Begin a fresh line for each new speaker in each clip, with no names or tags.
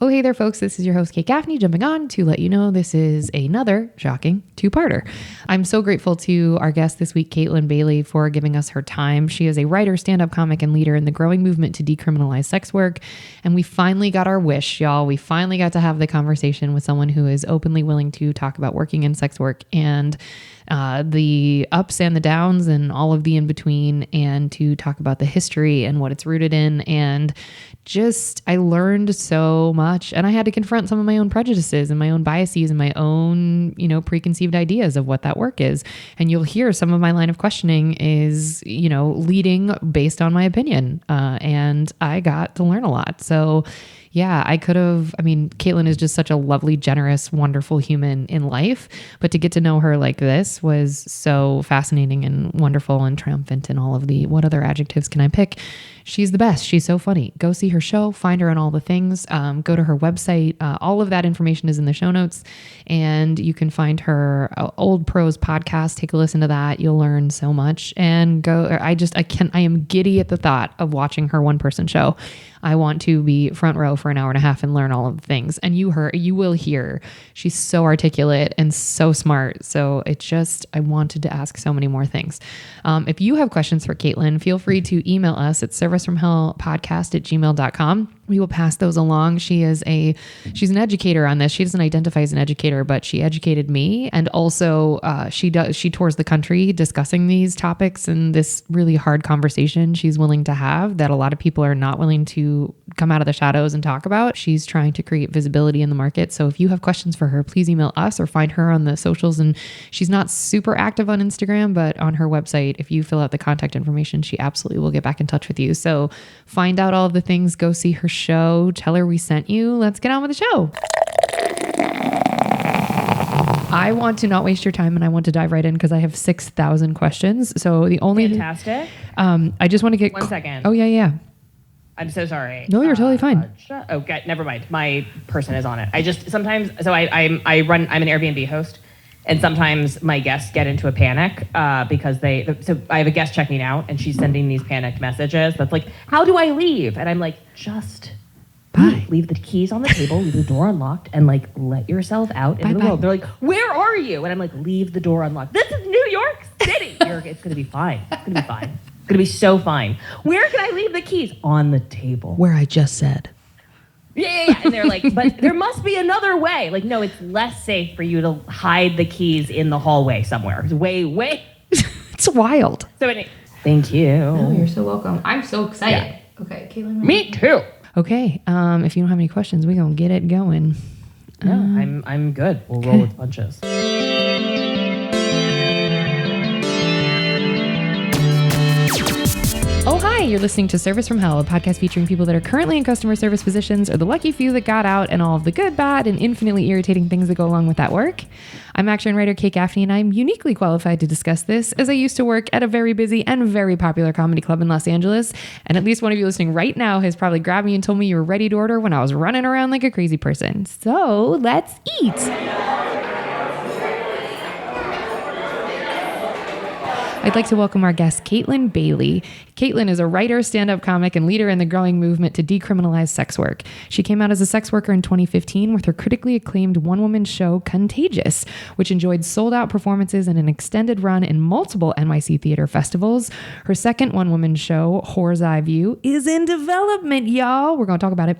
Oh, hey there, folks. This is your host, Kate Gaffney, jumping on to let you know this is another shocking two-parter. I'm so grateful to our guest this week, Kaytlin Bailey, for giving us her time. She is a writer, stand-up comic, and leader in the growing movement to decriminalize sex work. And we finally got our wish, y'all. We finally got to have the conversation with someone who is openly willing to talk about working in sex work and the ups and the downs and all of the in-between, and to talk about the history and what it's rooted in. And just, I learned so much, and I had to confront some of my own prejudices and my own biases and my own, preconceived ideas of what that work is. And you'll hear some of my line of questioning is, leading based on my opinion. And I got to learn a lot. So yeah, Kaytlin is just such a lovely, generous, wonderful human in life, but to get to know her like this was so fascinating and wonderful and triumphant, and all of the, what other adjectives can I pick? She's the best. She's so funny. Go see her show, find her on all the things, go to her website. All of that information is in the show notes, and you can find her Old Pros podcast. Take a listen to that. You'll learn so much, and I am giddy at the thought of watching her one-person show. I want to be front row for an hour and a half and learn all of the things. And you will hear, she's so articulate and so smart. So I wanted to ask so many more things. If you have questions for Kaytlin, feel free to email us at servicefromhellpodcast@gmail.com. We will pass those along. She's an educator on this. She doesn't identify as an educator, but she educated me. And also she tours the country discussing these topics and this really hard conversation she's willing to have that a lot of people are not willing to come out of the shadows and talk about. She's trying to create visibility in the market. So if you have questions for her, please email us or find her on the socials. And she's not super active on Instagram, but on her website, if you fill out the contact information, she absolutely will get back in touch with you. So find out all of the things, go see her show, tell her we sent you. Let's get on with the show. I want to not waste your time, and I want to dive right in because I have 6,000 questions. So the only
fantastic.
I just want to get
1 second.
Oh yeah.
I'm so sorry.
No, you're totally fine.
Okay, never mind. My person is on it. I just sometimes. So I'm an Airbnb host, and sometimes my guests get into a panic because So I have a guest checking out, and she's sending these panicked messages. That's like, how do I leave? And I'm like, just bye. Leave the keys on the table, leave the door unlocked, and let yourself out into the world. They're like, where are you? And I'm like, leave the door unlocked. This is New York City. It's gonna be fine. It's gonna be fine. It's gonna be so fine. Where can I leave the keys? On the table.
Where I just said.
Yeah. And they're like, but there must be another way. No, it's less safe for you to hide the keys in the hallway somewhere. It's way.
It's wild.
So anyway, thank you.
Oh, you're so welcome. I'm so excited. Yeah. Okay, Kaytlin.
Me too.
Okay. If you don't have any questions, we're gonna get it going.
No, I'm good. We'll roll with punches.
Oh, hi, you're listening to Service from Hell, a podcast featuring people that are currently in customer service positions or the lucky few that got out, and all of the good, bad, and infinitely irritating things that go along with that work. I'm actor and writer Kate Gaffney, and I'm uniquely qualified to discuss this as I used to work at a very busy and very popular comedy club in Los Angeles. And at least one of you listening right now has probably grabbed me and told me you were ready to order when I was running around like a crazy person. So let's eat. I'd like to welcome our guest, Kaytlin Bailey. Kaytlin is a writer, stand-up comic, and leader in the growing movement to decriminalize sex work. She came out as a sex worker in 2015 with her critically acclaimed one-woman show, Contagious, which enjoyed sold-out performances and an extended run in multiple NYC theater festivals. Her second one-woman show, Whore's Eye View, is in development, y'all. We're going to talk about it.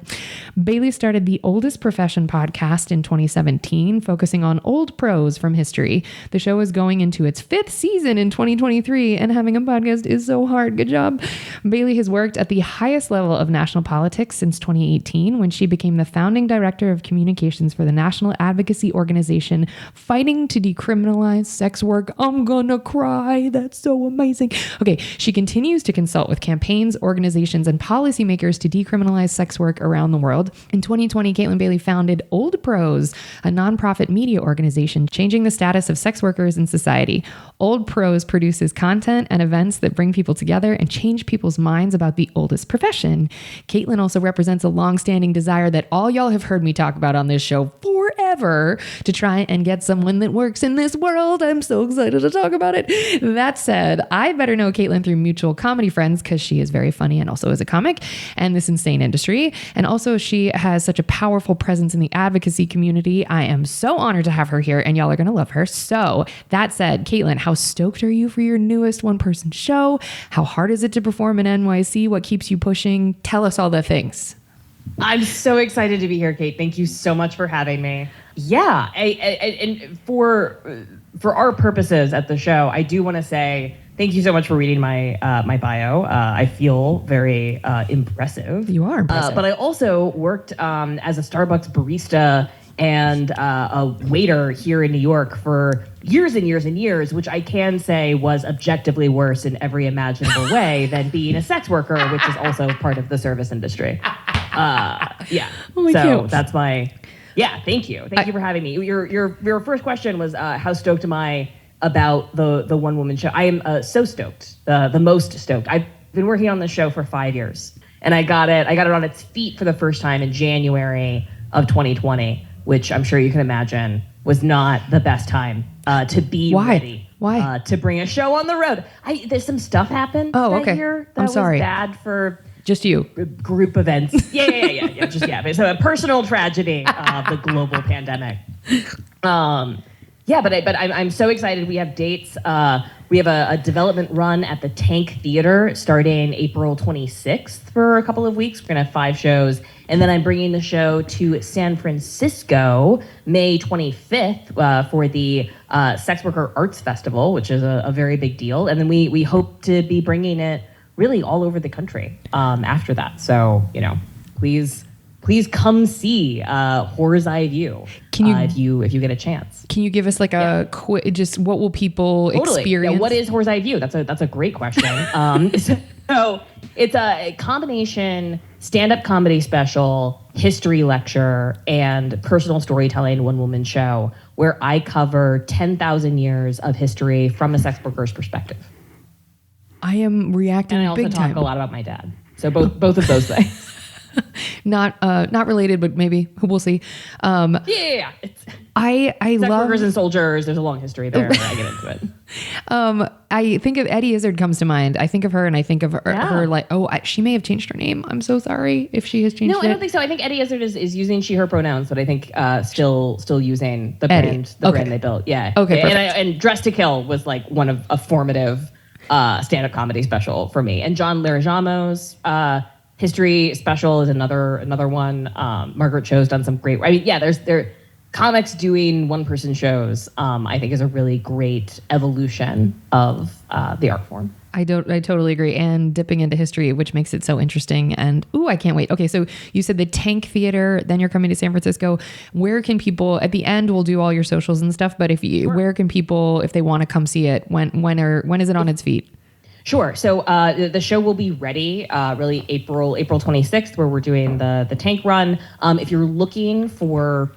Bailey started the Oldest Profession podcast in 2017, focusing on old pros from history. The show is going into its 5th season in 2023, and having a podcast is so hard. Good job. Bailey has worked at the highest level of national politics since 2018, when she became the founding director of communications for the national advocacy organization Fighting to Decriminalize Sex Work. I'm gonna cry. That's so amazing. Okay, she continues to consult with campaigns, organizations, and policymakers to decriminalize sex work around the world. In 2020, Kaytlin Bailey founded Old Pros, a nonprofit media organization changing the status of sex workers in society. Old Pros produces content and events that bring people together and change people's minds about the oldest profession. Kaytlin also represents a long-standing desire that all y'all have heard me talk about on this show forever. forever to try and get someone that works in this world. I'm so excited to talk about it. That said, I better know Kaytlin through mutual comedy friends because she is very funny and also is a comic and this insane industry. And also she has such a powerful presence in the advocacy community. I am so honored to have her here and y'all are going to love her. So that said, Kaytlin, how stoked are you for your newest one-person show? How hard is it to perform in NYC? What keeps you pushing? Tell us all the things.
I'm so excited to be here, Kate. Thank you so much for having me. Yeah, and for our purposes at the show, I do want to say thank you so much for reading my my bio. I feel very impressive.
You are impressive.
But I also worked as a Starbucks barista and a waiter here in New York for years and years and years, which I can say was objectively worse in every imaginable way than being a sex worker, which is also part of the service industry. Yeah.
Oh,
so that's my. Yeah. Thank you. Thank you for having me. Your first question was how stoked am I about the one woman show? I am so stoked. The most stoked. I've been working on this show for 5 years, and I got it on its feet for the first time in January of 2020, which I'm sure you can imagine was not the best time to be ready.
Why?
To bring a show on the road. There's some stuff happened that year that
I'm sorry.
was bad for.
Just you.
Group events. Yeah. It's a personal tragedy of the global pandemic. But I'm so excited. We have dates. We have a development run at the Tank Theater starting April 26th for a couple of weeks. We're going to have 5 shows. And then I'm bringing the show to San Francisco May 25th for the Sex Worker Arts Festival, which is a very big deal. And then we hope to be bringing it really all over the country after that. So, please come see Horror's Eye View if you get a chance.
Can you give us like a quick, just what will people experience?
Yeah, what is Horror's Eye View? That's a great question. So it's a combination stand-up comedy special, history lecture, and personal storytelling one-woman show where I cover 10,000 years of history from a sex worker's perspective.
I am reacting big time.
And I also talk a lot about my dad. So both of those things.
Not related, but maybe we'll see.
Yeah.
I
sex
love
workers and soldiers. There's a long history there. I get into it.
I think of Eddie Izzard comes to mind. I think of her and I think of her like, she may have changed her name. I'm so sorry if she has changed it.
No, I don't think so. I think Eddie Izzard is using she, her pronouns, but I think still using the brand they built. Yeah.
Okay.
And Dress to Kill was like one of a formative stand-up comedy special for me. And John Larajamo's history special is another one. Margaret Cho's done some great. There comics doing one-person shows. I think is a really great evolution of the art form.
I totally agree. And dipping into history, which makes it so interesting. And I can't wait. Okay, so you said the Tank Theater, then you're coming to San Francisco. Where can people, at the end, we'll do all your socials and stuff, but where can people, if they want to come see it, when is it on its feet?
Sure. So the show will be ready really April 26th, where we're doing the tank run. If you're looking for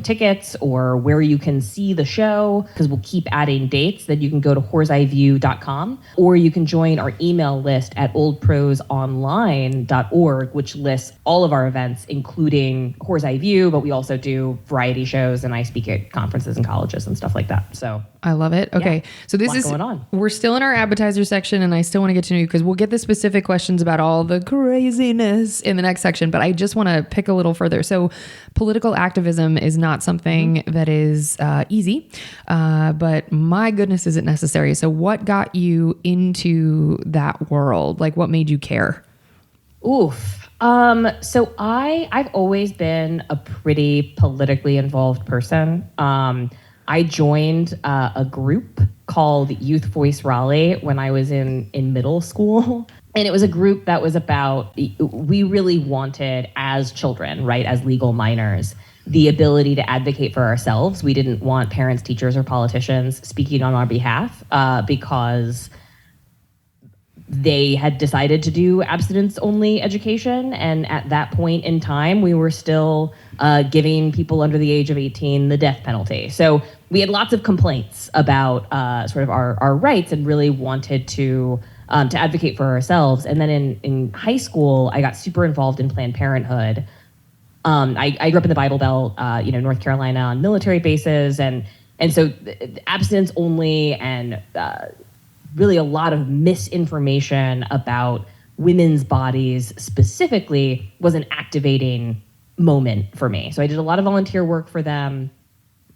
tickets or where you can see the show, because we'll keep adding dates, then you can go to whoreseyeview.com, or you can join our email list at oldprosonline.org, which lists all of our events, including Horror's Eye View, but we also do variety shows, and I speak at conferences and colleges and stuff like that. So
I love it. Okay.
Yeah,
so this is
going on.
We're still in our appetizer section, and I still want to get to know you because we'll get the specific questions about all the craziness in the next section, but I just want to pick a little further. So political activism is not something that is easy, but my goodness, is it necessary? So what got you into that world? Like, what made you care?
Oof. So I've always been a pretty politically involved person. I joined a group called Youth Voice Raleigh when I was in middle school. And it was a group that was about, we really wanted as children, right, as legal minors, the ability to advocate for ourselves. We didn't want parents, teachers, or politicians speaking on our behalf because they had decided to do abstinence-only education. And at that point in time, we were still giving people under the age of 18 the death penalty. So we had lots of complaints about sort of our rights and really wanted to advocate for ourselves. And then in high school, I got super involved in Planned Parenthood I grew up in the Bible Belt, North Carolina on military bases, and so abstinence only and really a lot of misinformation about women's bodies specifically was an activating moment for me. So I did a lot of volunteer work for them.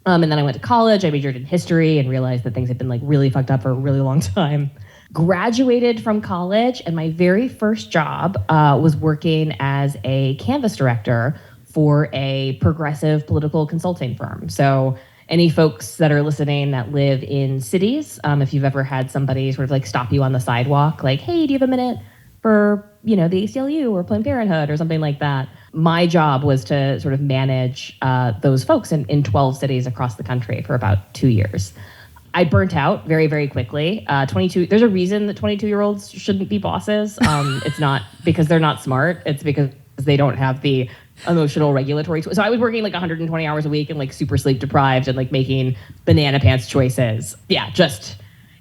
And then I went to college. I majored in history and realized that things had been like really fucked up for a really long time. Graduated from college, and my very first job was working as a canvas director for a progressive political consulting firm. So any folks that are listening that live in cities, if you've ever had somebody sort of like stop you on the sidewalk, like, hey, do you have a minute for, the ACLU or Planned Parenthood or something like that? My job was to sort of manage those folks in 12 cities across the country for about 2 years. I burnt out very, very quickly. 22. There's a reason that 22-year-olds shouldn't be bosses. It's not because they're not smart. It's because they don't have the emotional regulatory tools. So I was working like 120 hours a week and like super sleep deprived and like making banana pants choices.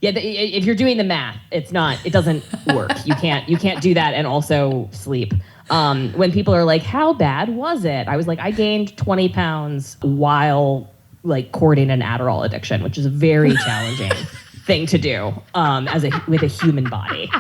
If you're doing the math, it doesn't work. You can't do that and also sleep. When people are like, how bad was it? I was like, I gained 20 pounds while like courting an Adderall addiction, which is a very challenging thing to do with a human body.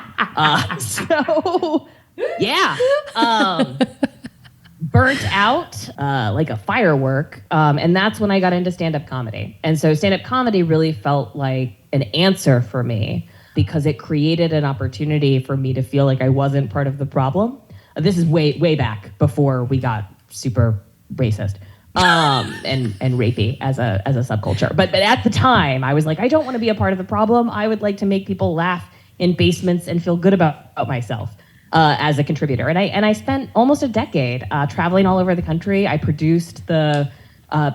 Burnt out like a firework. And that's when I got into stand-up comedy. And so stand-up comedy really felt like an answer for me because it created an opportunity for me to feel like I wasn't part of the problem. This is way, way back before we got super racist and rapey as a subculture. But at the time, I was like, I don't want to be a part of the problem. I would like to make people laugh in basements and feel good about myself. As a contributor. And I spent almost a decade traveling all over the country. I produced the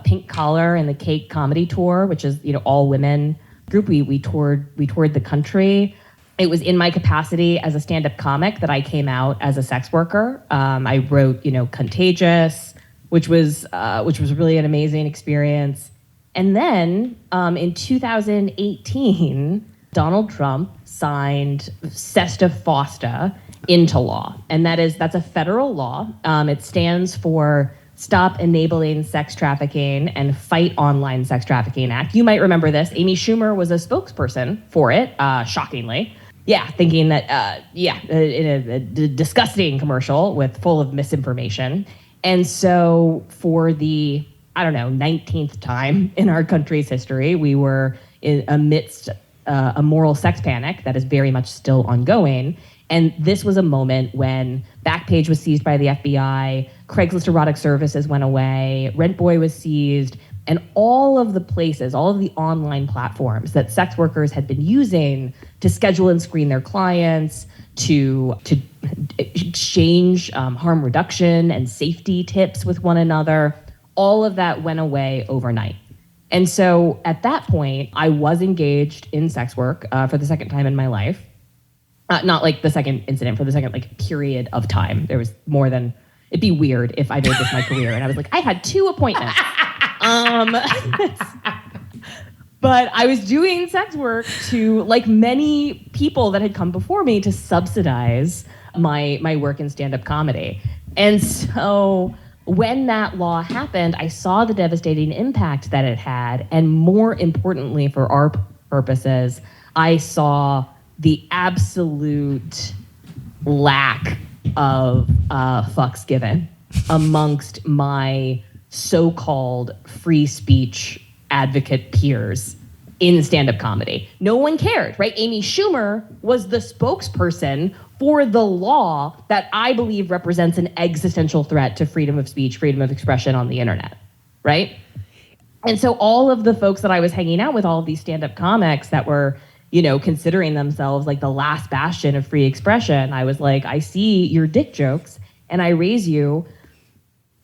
Pink Collar and the Cake Comedy Tour, which is, all women group. We toured the country. It was in my capacity as a stand-up comic that I came out as a sex worker. I wrote, Contagious, which was really an amazing experience. And then in 2018, Donald Trump signed SESTA FOSTA into law. And that's a federal law. It stands for Stop Enabling Sex Trafficking and Fight Online Sex Trafficking Act. You might remember this. Amy Schumer was a spokesperson for it, shockingly. Yeah, thinking that, in a disgusting commercial full of misinformation. And so for the, 19th time in our country's history, we were amidst a moral sex panic that is very much still ongoing. And this was a moment when Backpage was seized by the FBI, Craigslist Erotic Services went away, Rent Boy was seized, and all of the online platforms that sex workers had been using to schedule and screen their clients, to exchange harm reduction and safety tips with one another, all of that went away overnight. And so at that point, I was engaged in sex work for the second time in my life. Not like the second incident, for the second period of time. There was more than, it'd be weird if I made this my career and I was like, I had 2 appointments. But I was doing sex work to, like many people that had come before me, to subsidize my work in stand-up comedy. And so when that law happened, I saw the devastating impact that it had. And more importantly, for our purposes, I saw the absolute lack of fucks given amongst my so-called free speech advocate peers in stand-up comedy. No one cared, right? Amy Schumer was the spokesperson for the law that I believe represents an existential threat to freedom of speech, freedom of expression on the internet, right? And so all of the folks that I was hanging out with, all of these stand-up comics that were, considering themselves like the last bastion of free expression, I was like, I see your dick jokes and I raise you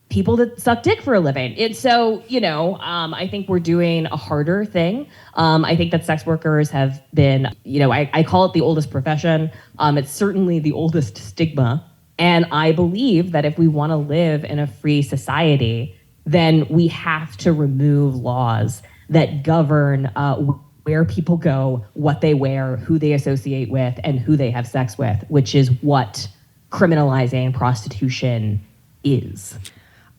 people that suck dick for a living. It's so, I think we're doing a harder thing. I think that sex workers have been, I call it the oldest profession. It's certainly the oldest stigma. And I believe that if we want to live in a free society, then we have to remove laws that govern where people go, what they wear, who they associate with, and who they have sex with, which is what criminalizing prostitution is.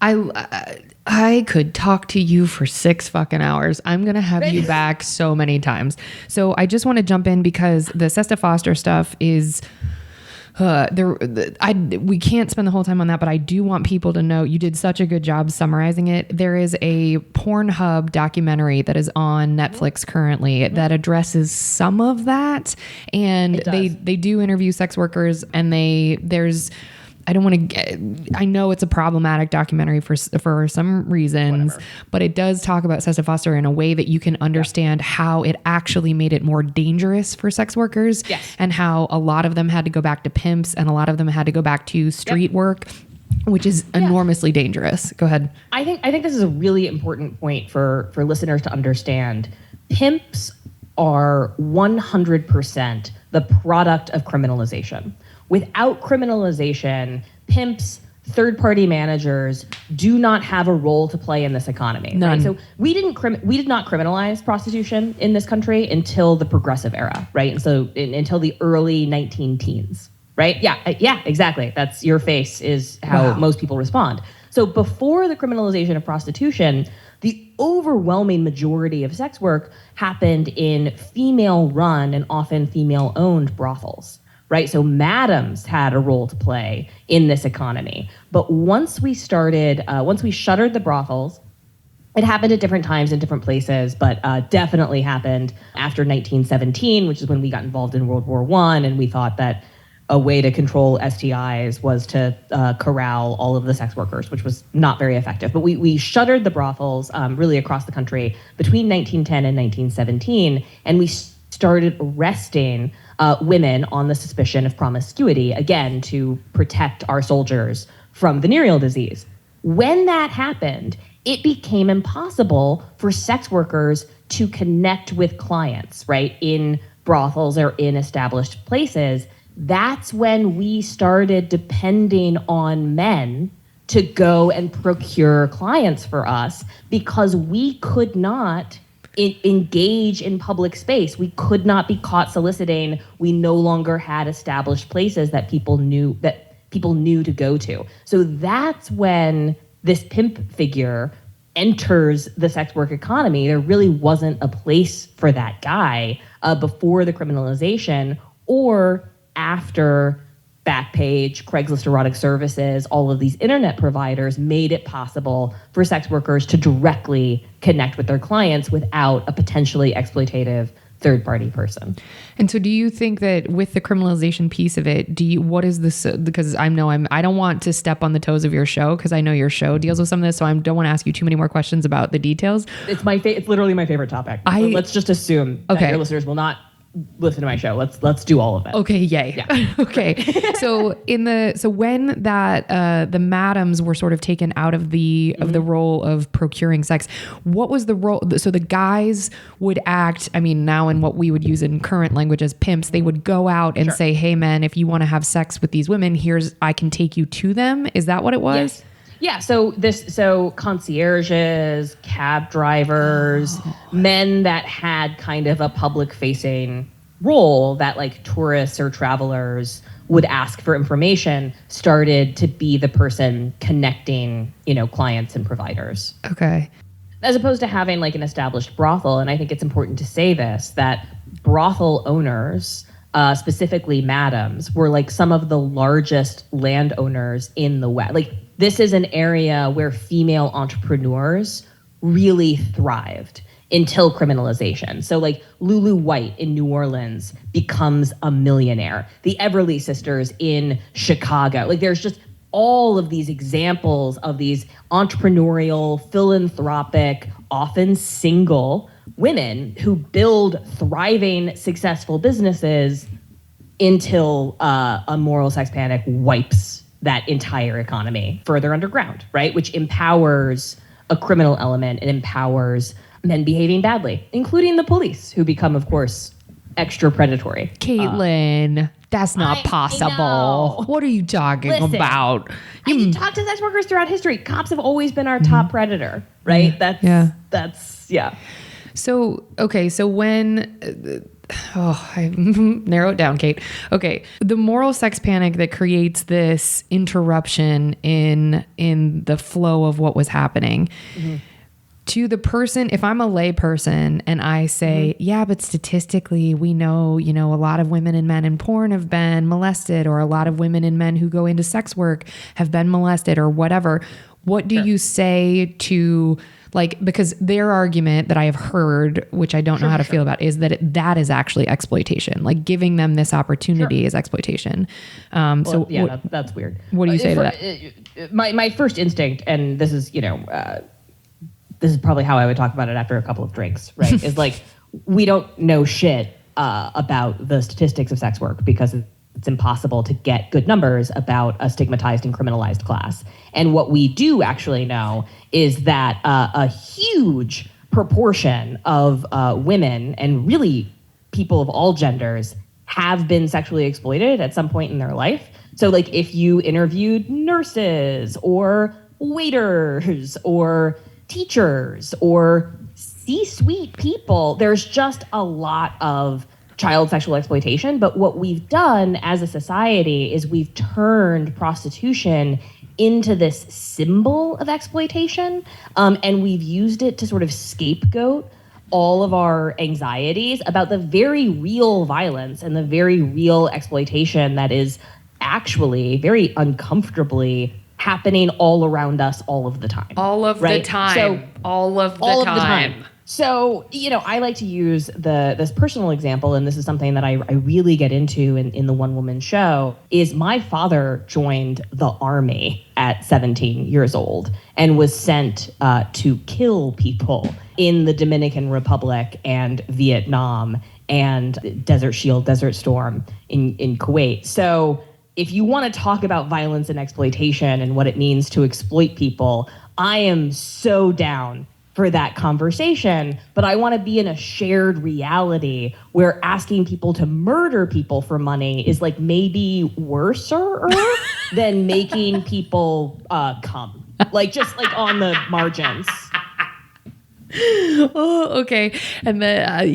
I could talk to you for 6 fucking hours. I'm going to have you back so many times. So I just want to jump in because the Sesta Foster stuff is we can't spend the whole time on that, but I do want people to know you did such a good job summarizing it. There is a Pornhub documentary that is on Netflix currently that addresses some of that, and they do interview sex workers, and I don't want to get, I know it's a problematic documentary for some reasons, but it does talk about Sesta Foster in a way that you can understand how it actually made it more dangerous for sex workers, and how a lot of them had to go back to pimps and a lot of them had to go back to street work, which is enormously dangerous. Go ahead.
I think this is a really important point for listeners to understand. Pimps are 100% the product of criminalization. Without criminalization, pimps, third-party managers do not have a role to play in this economy.
None.
Right? So we did not criminalize prostitution in this country until the progressive era, right? And so until the early 19-teens, right? Yeah, exactly. That's your face is how most people respond. So before the criminalization of prostitution, the overwhelming majority of sex work happened in female-run and often female-owned brothels. Right, so madams had a role to play in this economy. But once we shuttered the brothels, it happened at different times in different places, but definitely happened after 1917, which is when we got involved in World War I, and we thought that a way to control STIs was to corral all of the sex workers, which was not very effective. But we shuttered the brothels really across the country between 1910 and 1917, and we started arresting women on the suspicion of promiscuity, again, to protect our soldiers from venereal disease. When that happened, it became impossible for sex workers to connect with clients, right, in brothels or in established places. That's when we started depending on men to go and procure clients for us, because we could not engage in public space. We could not be caught soliciting. We no longer had established places that people knew to go to. So that's when this pimp figure enters the sex work economy. There really wasn't a place for that guy before the criminalization or after Backpage, Craigslist Erotic Services, all of these internet providers made it possible for sex workers to directly connect with their clients without a potentially exploitative third-party person.
And so do you think that with the criminalization piece of it, what is this, because I don't want to step on the toes of your show, because I know your show deals with some of this, so I don't want to ask you too many more questions about the details.
It's literally my favorit topic. Let's just assume that your listeners will not listen to my show. Let's do all of it.
Okay, yay. Yeah. Okay. So when that the madams were sort of taken out of the role of procuring sex, what was the role? So the guys would act, I mean, now in what we would use in current language as pimps, they would go out and say, "Hey men, if you want to have sex with these women, I can take you to them." Is that what it was?
Yes. Yeah, so concierges, cab drivers, men that had kind of a public-facing role that like tourists or travelers would ask for information started to be the person connecting, clients and providers.
Okay.
As opposed to having like an established brothel, and I think it's important to say this, that brothel owners, specifically madams, were like some of the largest landowners in the West. Like, this is an area where female entrepreneurs really thrived until criminalization. So like Lulu White in New Orleans becomes a millionaire. The Everly Sisters in Chicago. Like, there's just all of these examples of these entrepreneurial, philanthropic, often single women who build thriving, successful businesses until a moral sex panic wipes that entire economy further underground, right? Which empowers a criminal element and empowers men behaving badly, including the police, who become, of course, extra predatory.
Kaytlin, that's not possible. What are you talking about?
You talk to sex workers throughout history. Cops have always been our top predator, right? That's. So,
okay. So when I narrow it down, Kate. Okay. The moral sex panic that creates this interruption in the flow of what was happening. To the person, if I'm a lay person and I say, yeah, but statistically we know, a lot of women and men in porn have been molested, or a lot of women and men who go into sex work have been molested, or whatever. What do you say to, because their argument that I have heard, which I don't know how to feel about, is that that is actually exploitation. Like giving them this opportunity is exploitation.
That's weird.
What do you say to that?
My first instinct, and this is, this is probably how I would talk about it after a couple of drinks, right? Is like, we don't know shit about the statistics of sex work because it's impossible to get good numbers about a stigmatized and criminalized class. And what we do actually know is that a huge proportion of women, and really people of all genders, have been sexually exploited at some point in their life. So like if you interviewed nurses or waiters or teachers or C-suite people, there's just a lot of child sexual exploitation. But what we've done as a society is we've turned prostitution into this symbol of exploitation, and we've used it to sort of scapegoat all of our anxieties about the very real violence and the very real exploitation that is actually very uncomfortably happening all around us all of the time.
All of the time. All of the time.
So, I like to use this personal example, and this is something that I really get into in the One Woman Show, is my father joined the army at 17 years old and was sent to kill people in the Dominican Republic and Vietnam and Desert Shield, Desert Storm in Kuwait. So if you want to talk about violence and exploitation and what it means to exploit people, I am so down for that conversation, but I want to be in a shared reality where asking people to murder people for money is like maybe worser than making people come, just on the margins.
Oh, okay. And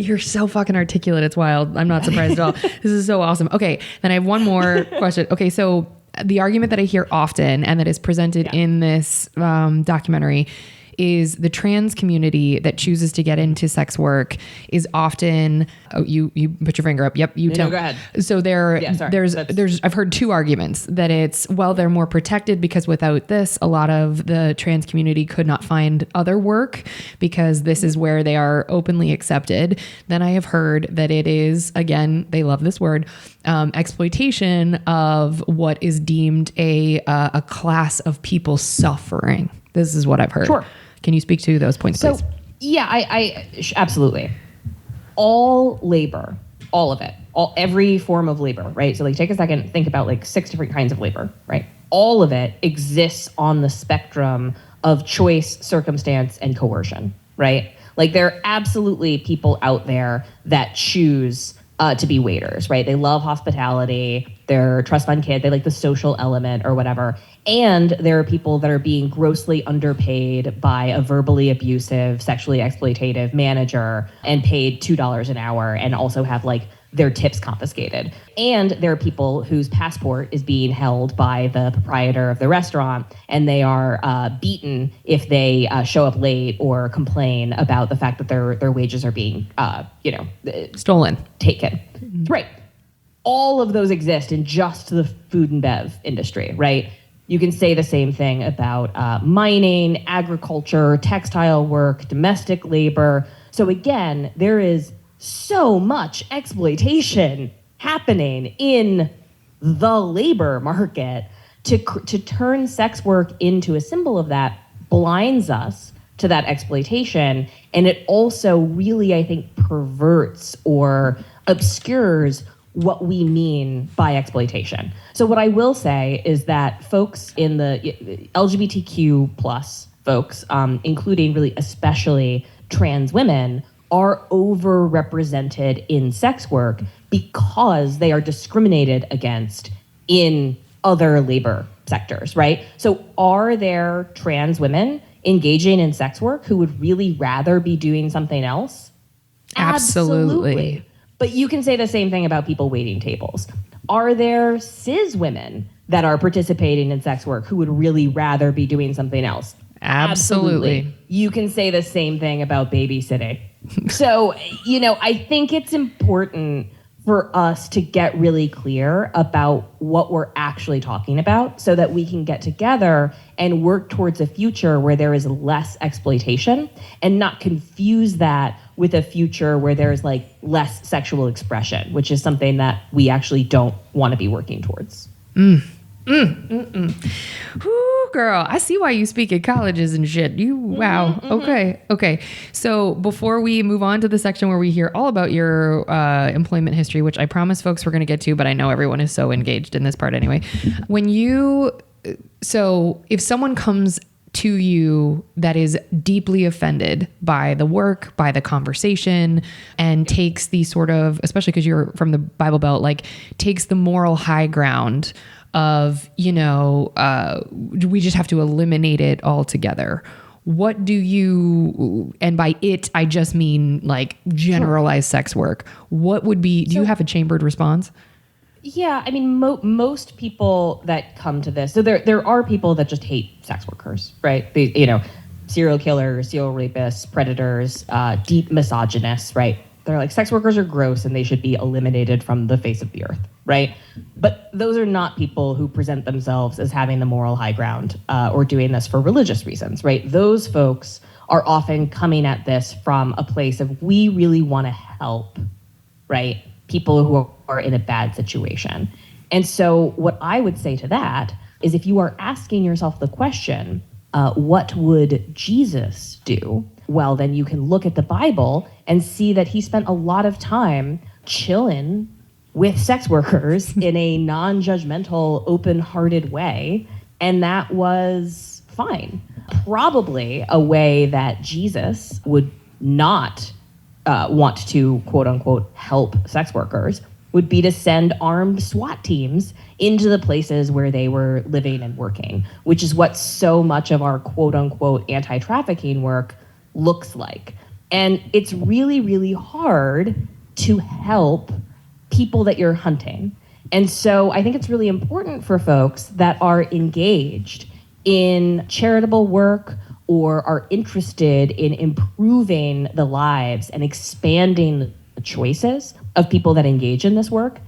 you're so fucking articulate. It's wild. I'm not surprised at all. This is so awesome. Okay. Then I have one more question. Okay. So the argument that I hear often and that is presented in this documentary is the trans community that chooses to get into sex work is often, you put your finger up. Yep.
No, go ahead.
So I've heard two arguments that it's, well, they're more protected because without this, a lot of the trans community could not find other work because this is where they are openly accepted. Then I have heard that it is, again, they love this word, exploitation of what is deemed a class of people suffering. This is what I've heard. Sure. Can you speak to those points, please?
Yeah, I absolutely. All labor, all of it, every form of labor, right? So take a second, think about 6 different kinds of labor, right? All of it exists on the spectrum of choice, circumstance, and coercion, right? There are absolutely people out there that choose to be waiters, right? They love hospitality. They're trust fund kid. They like the social element or whatever. And there are people that are being grossly underpaid by a verbally abusive, sexually exploitative manager and paid $2 an hour and also have their tips confiscated. And there are people whose passport is being held by the proprietor of the restaurant and they are beaten if they show up late or complain about the fact that their wages are being,
stolen.
Taken. Right. All of those exist in just the food and bev industry, right? You can say the same thing about mining, agriculture, textile work, domestic labor. So again, there is so much exploitation happening in the labor market to turn sex work into a symbol of that blinds us to that exploitation. And it also really, I think, perverts or obscures what we mean by exploitation. So what I will say is that folks in the LGBTQ plus folks, including really especially trans women, are overrepresented in sex work because they are discriminated against in other labor sectors, right? So are there trans women engaging in sex work who would really rather be doing something else?
Absolutely.
But you can say the same thing about people waiting tables. Are there cis women that are participating in sex work who would really rather be doing something else?
Absolutely.
You can say the same thing about babysitting. So, I think it's important for us to get really clear about what we're actually talking about so that we can get together and work towards a future where there is less exploitation and not confuse that with a future where there's less sexual expression, which is something that we actually don't want to be working towards.
Whoo, girl, I see why you speak at colleges and shit. Wow. Okay. So before we move on to the section where we hear all about your employment history, which I promise folks we're going to get to, but I know everyone is so engaged in this part anyway. So if someone comes to you that is deeply offended by the work, by the conversation, and takes the sort of, especially because you're from the Bible Belt, takes the moral high ground of, we just have to eliminate it altogether. What do you, and by it, I just mean generalized sex work. What would be, do you have a chambered response?
Yeah, I mean, most people that come to this, so there are people that just hate sex workers, right? Serial killers, serial rapists, predators, deep misogynists, right? They're like, sex workers are gross and they should be eliminated from the face of the earth, right? But those are not people who present themselves as having the moral high ground or doing this for religious reasons, right? Those folks are often coming at this from a place of, we really want to help, right? People who are in a bad situation. And so what I would say to that is, if you are asking yourself the question, what would Jesus do? Well, then you can look at the Bible and see that he spent a lot of time chilling with sex workers in a non-judgmental, open-hearted way. And that was fine. Probably a way that Jesus would not want to, quote unquote, help sex workers would be to send armed SWAT teams into the places where they were living and working, which is what so much of our, quote unquote, anti-trafficking work looks like. And it's really, really hard to help people that you're hunting. And so I think it's really important for folks that are engaged in charitable work or are interested in improving the lives and expanding the choices of people that engage in this work.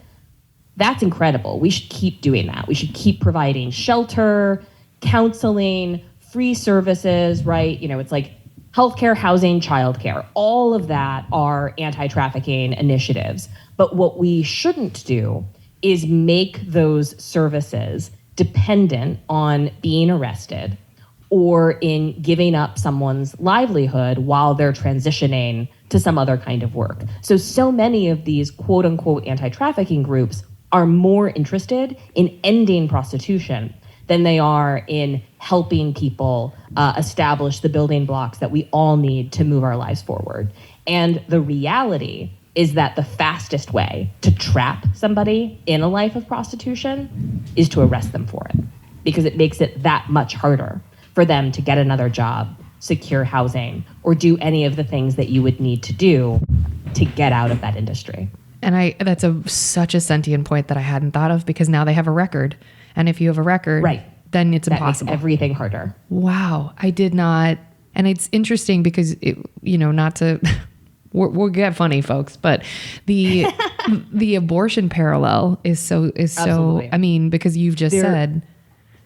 That's incredible. We should keep doing that. We should keep providing shelter, counseling, free services, right? It's like healthcare, housing, childcare. All of that are anti-trafficking initiatives. But what we shouldn't do is make those services dependent on being arrested or in giving up someone's livelihood while they're transitioning to some other kind of work. So many of these quote unquote anti-trafficking groups are more interested in ending prostitution than they are in helping people establish the building blocks that we all need to move our lives forward. And the reality is that the fastest way to trap somebody in a life of prostitution is to arrest them for it, because it makes it that much harder for them to get another job, secure housing, or do any of the things that you would need to do to get out of that industry.
And that's such a sentient point that I hadn't thought of, because now they have a record. And if you have a record,
right,
then it's
that
impossible.
Makes everything harder.
Wow. I did not. And it's interesting because, not to, we'll get funny, folks, but the abortion parallel is so, because you've just said,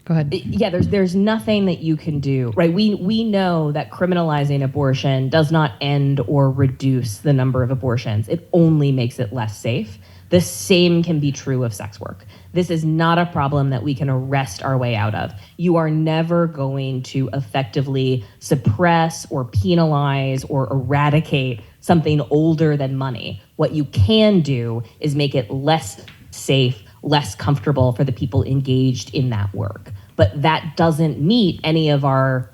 go ahead.
Yeah, there's nothing that you can do, right? We know that criminalizing abortion does not end or reduce the number of abortions. It only makes it less safe. The same can be true of sex work. This is not a problem that we can arrest our way out of. You are never going to effectively suppress or penalize or eradicate something older than money. What you can do is make it less safe, less comfortable for the people engaged in that work. But that doesn't meet any of our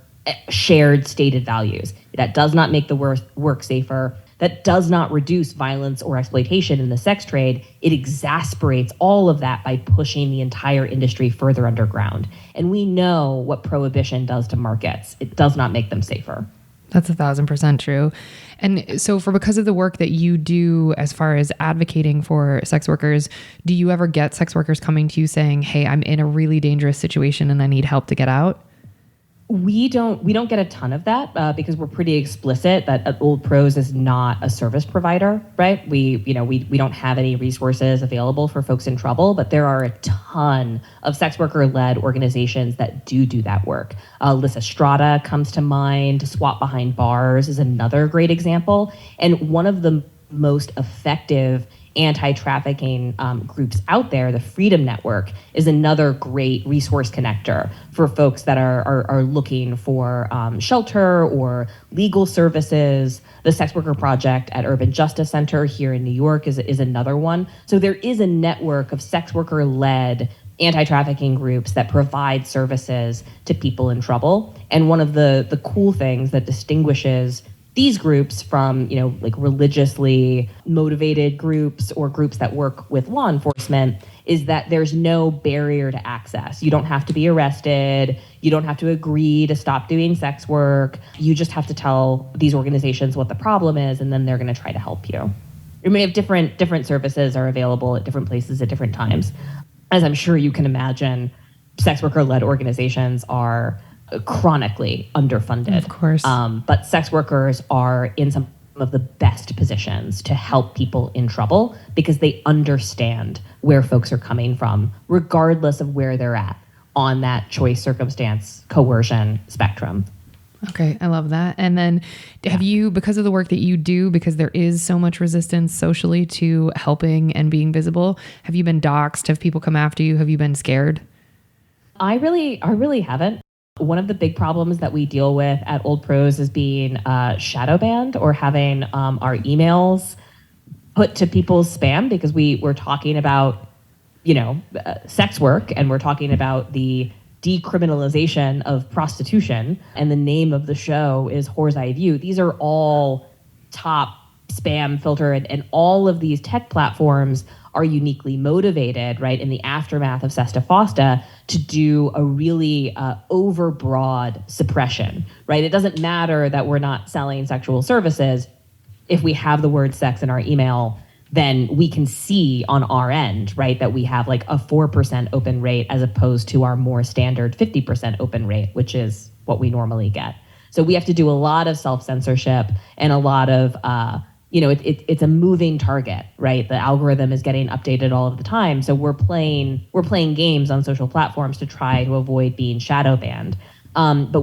shared stated values. That does not make the work safer. That does not reduce violence or exploitation in the sex trade. It exasperates all of that by pushing the entire industry further underground. And we know what prohibition does to markets. It does not make them safer.
That's 1,000% true. And so because of the work that you do as far as advocating for sex workers, do you ever get sex workers coming to you saying, hey, I'm in a really dangerous situation and I need help to get out?
We don't get a ton of that because we're pretty explicit that Old Pros is not a service provider, right? We don't have any resources available for folks in trouble, but there are a ton of sex worker-led organizations that do that work. Lysistrata comes to mind. Swap Behind Bars is another great example, and one of the most effective anti-trafficking groups out there, the Freedom Network, is another great resource connector for folks that are looking for shelter or legal services. The Sex Worker Project at Urban Justice Center here in New York is another one. So there is a network of sex worker-led anti-trafficking groups that provide services to people in trouble. And one of the cool things that distinguishes these groups from, like religiously motivated groups or groups that work with law enforcement is that there's no barrier to access. You don't have to be arrested. You don't have to agree to stop doing sex work. You just have to tell these organizations what the problem is, and then they're going to try to help you. I mean, if different services are available at different places at different times. As I'm sure you can imagine, sex worker-led organizations are chronically underfunded.
Of course.
But sex workers are in some of the best positions to help people in trouble because they understand where folks are coming from, regardless of where they're at on that choice, circumstance, coercion spectrum.
Okay, I love that. And then have you, because of the work that you do, because there is so much resistance socially to helping and being visible, have you been doxxed? Have people come after you? Have you been scared?
I really haven't. One of the big problems that we deal with at Old Pros is being shadow banned or having our emails put to people's spam because we're talking about, sex work, and we're talking about the decriminalization of prostitution, and the name of the show is Whore's Eye View. These are all top spam filter, and all of these tech platforms are uniquely motivated, right, in the aftermath of Sesta Fosta to do a really overbroad suppression, right? It doesn't matter that we're not selling sexual services. If we have the word sex in our email, then we can see on our end, right, that we have like a 4% open rate as opposed to our more standard 50% open rate, which is what we normally get. So we have to do a lot of self-censorship and a lot of it's a moving target, right? The algorithm is getting updated all of the time. So we're playing games on social platforms to try to avoid being shadow banned. But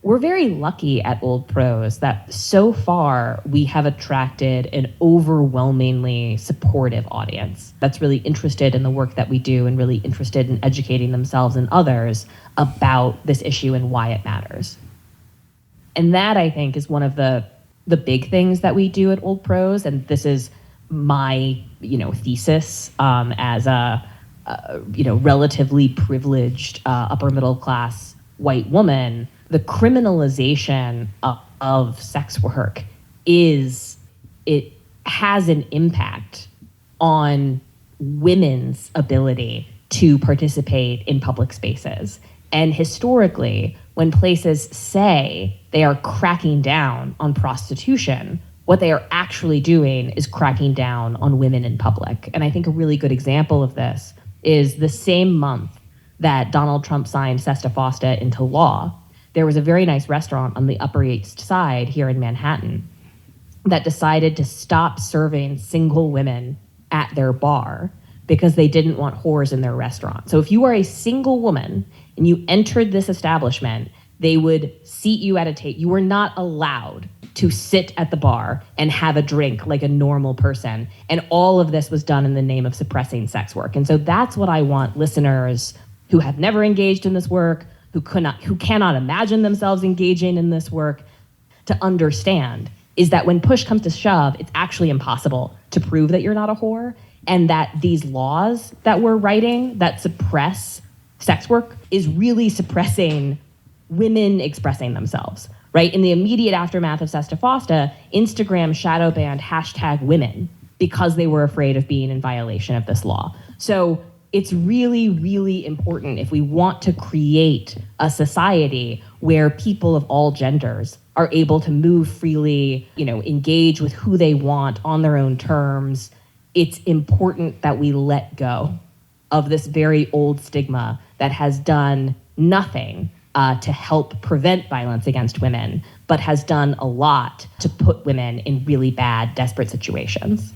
we're very lucky at Old Pros that so far we have attracted an overwhelmingly supportive audience that's really interested in the work that we do and really interested in educating themselves and others about this issue and why it matters. And that, I think, is one of the big things that we do at Old Pros, and this is my thesis as a relatively privileged upper middle class white woman. The criminalization of sex work has an impact on women's ability to participate in public spaces. And historically, when places say they are cracking down on prostitution, what they are actually doing is cracking down on women in public. And I think a really good example of this is the same month that Donald Trump signed Sesta Fosta into law, there was a very nice restaurant on the Upper East Side here in Manhattan that decided to stop serving single women at their bar because they didn't want whores in their restaurant. So if you are a single woman and you entered this establishment, they would seat you at a table. You were not allowed to sit at the bar and have a drink like a normal person. And all of this was done in the name of suppressing sex work. And so that's what I want listeners who have never engaged in this work, who cannot imagine themselves engaging in this work, to understand, is that when push comes to shove, it's actually impossible to prove that you're not a whore, and that these laws that we're writing that suppress sex work is really suppressing women expressing themselves, right? In the immediate aftermath of Sesta Fosta, Instagram shadow banned #women because they were afraid of being in violation of this law. So it's really, really important if we want to create a society where people of all genders are able to move freely, engage with who they want on their own terms. It's important that we let go of this very old stigma that has done nothing to help prevent violence against women, but has done a lot to put women in really bad, desperate situations.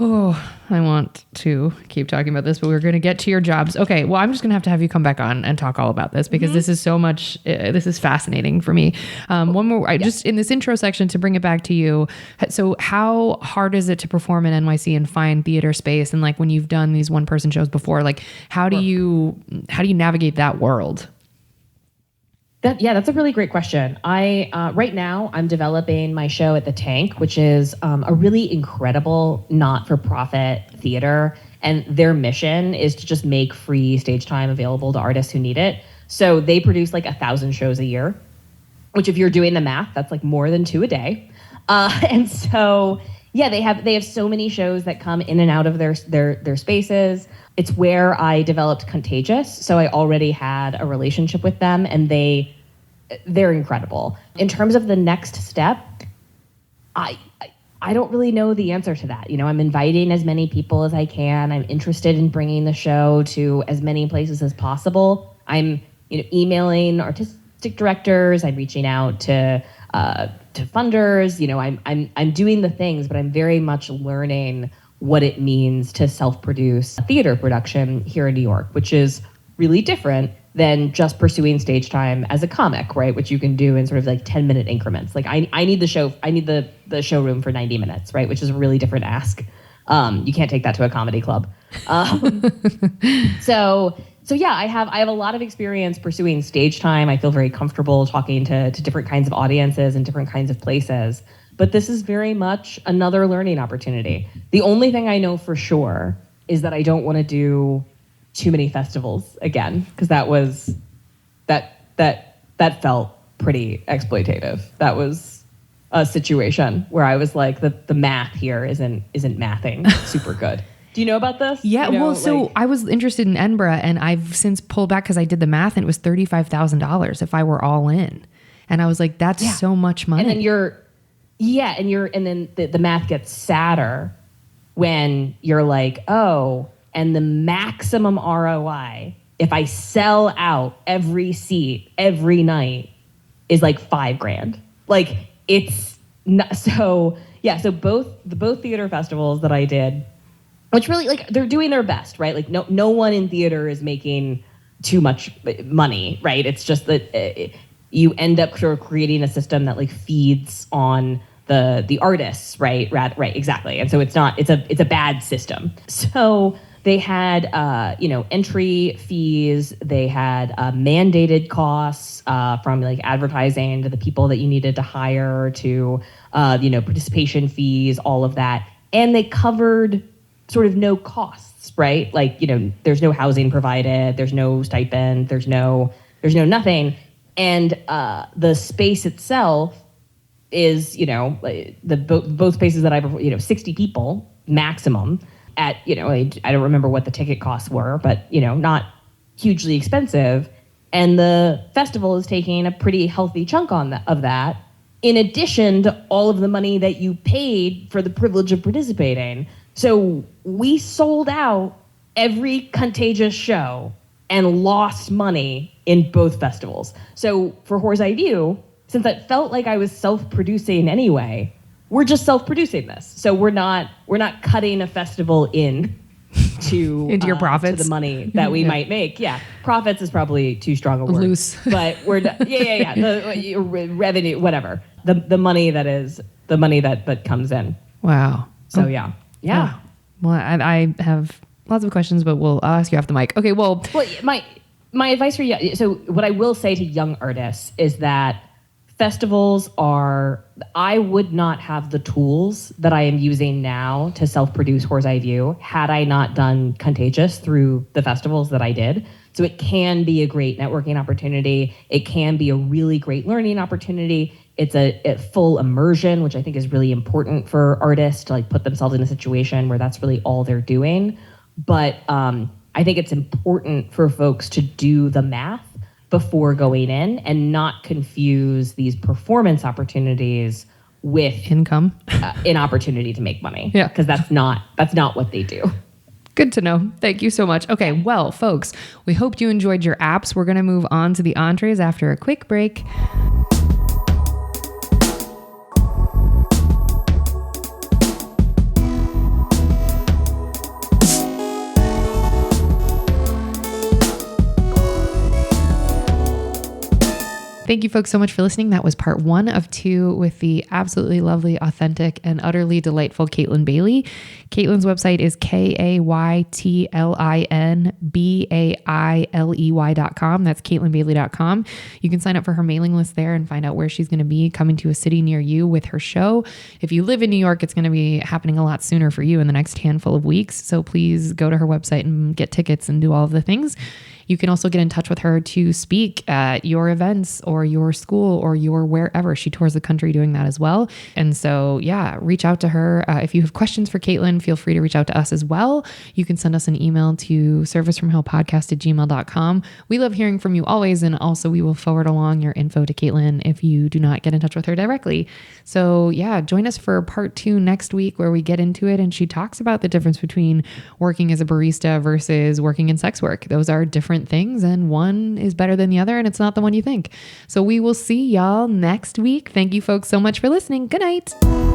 Oh, I want to keep talking about this, but we're going to get to your jobs. Okay, well, I'm just going to have you come back on and talk all about this because this is so much, this is fascinating for me. One more, just in this intro section to bring it back to you. So how hard is it to perform in NYC and find theater space? And like when you've done these one-person shows before, like how do you navigate that world?
That's a really great question. Right now I'm developing my show at the Tank, which is a really incredible not-for-profit theater, and their mission is to just make free stage time available to artists who need it. So they produce like 1,000 shows a year, which if you're doing the math, that's like more than 2 a day. And so they have so many shows that come in and out of their spaces. It's where I developed Contagious, so I already had a relationship with them, and they're incredible. In terms of the next step, I don't really know the answer to that. I'm inviting as many people as I can. I'm interested in bringing the show to as many places as possible. I'm emailing artistic directors. I'm reaching out to funders. I'm doing the things, but I'm very much learning what it means to self-produce a theater production here in New York, which is really different than just pursuing stage time as a comic, right? Which you can do in sort of like 10-minute increments. Like I need the showroom for 90 minutes, right? Which is a really different ask. You can't take that to a comedy club. So I have a lot of experience pursuing stage time. I feel very comfortable talking to different kinds of audiences and different kinds of places. But this is very much another learning opportunity. The only thing I know for sure is that I don't want to do too many festivals again, because that felt pretty exploitative. That was a situation where I was like, the math here isn't mathing super good. Do you know about this?
Yeah, so I was interested in Edinburgh, and I've since pulled back because I did the math, and it was $35,000 if I were all in, and I was like, that's so much money.
And then the math gets sadder when you're like, oh, and the maximum ROI, if I sell out every seat every night, is like $5,000. Like it's not, so both theater festivals that I did, which really like they're doing their best, right? Like no one in theater is making too much money, right? It's just that you end up sort of creating a system that like feeds on the artists, right? Right, exactly. And so it's a bad system. So they had entry fees. They had mandated costs from like advertising to the people that you needed to hire to participation fees, all of that, and they covered sort of no costs, right? Like there's no housing provided, there's no stipend, there's no nothing, and the space itself is both spaces that I've 60 people maximum. At, I don't remember what the ticket costs were, but, not hugely expensive. And the festival is taking a pretty healthy chunk of that, in addition to all of the money that you paid for the privilege of participating. So we sold out every Contagious show and lost money in both festivals. So for Whore's Eye View, since it felt like I was self-producing anyway, we're just self-producing this. So we're not cutting a festival into
your profits,
to the money that we might make. Yeah, profits is probably too strong a word.
Loose,
but we're the revenue, whatever. The money that comes in.
Wow.
So yeah.
Well, I have lots of questions, but I'll ask you off the mic. Okay. Well,
my advice for you. So what I will say to young artists is that festivals I would not have the tools that I am using now to self-produce Whore's Eye View had I not done Contagious through the festivals that I did. So it can be a great networking opportunity. It can be a really great learning opportunity. It's a full immersion, which I think is really important for artists to like put themselves in a situation where that's really all they're doing. But I think it's important for folks to do the math before going in and not confuse these performance opportunities with
income,
an opportunity to make money.
Yeah.
Because that's not what they do.
Good to know. Thank you so much. Okay, well, folks, we hope you enjoyed your apps. We're going to move on to the entrees after a quick break. Thank you folks so much for listening. That was part 1 of 2 with the absolutely lovely, authentic, and utterly delightful Kaytlin Bailey. Kaytlin's website is KaytlinBailey.com. That's KaytlinBailey.com. You can sign up for her mailing list there and find out where she's going to be coming to a city near you with her show. If you live in New York, it's going to be happening a lot sooner for you in the next handful of weeks. So please go to her website and get tickets and do all of the things. You can also get in touch with her to speak at your events or your school or your wherever. She tours the country doing that as well. And so, yeah, reach out to her. If you have questions for Kaytlin, feel free to reach out to us as well. You can send us an email to servicefromhellpodcast@gmail.com. We love hearing from you always. And also we will forward along your info to Kaytlin if you do not get in touch with her directly. So yeah, join us for part 2 next week where we get into it. And she talks about the difference between working as a barista versus working in sex work. Those are different things and one is better than the other and it's not the one you think. So we will see y'all next week. Thank you folks so much for listening. Good night.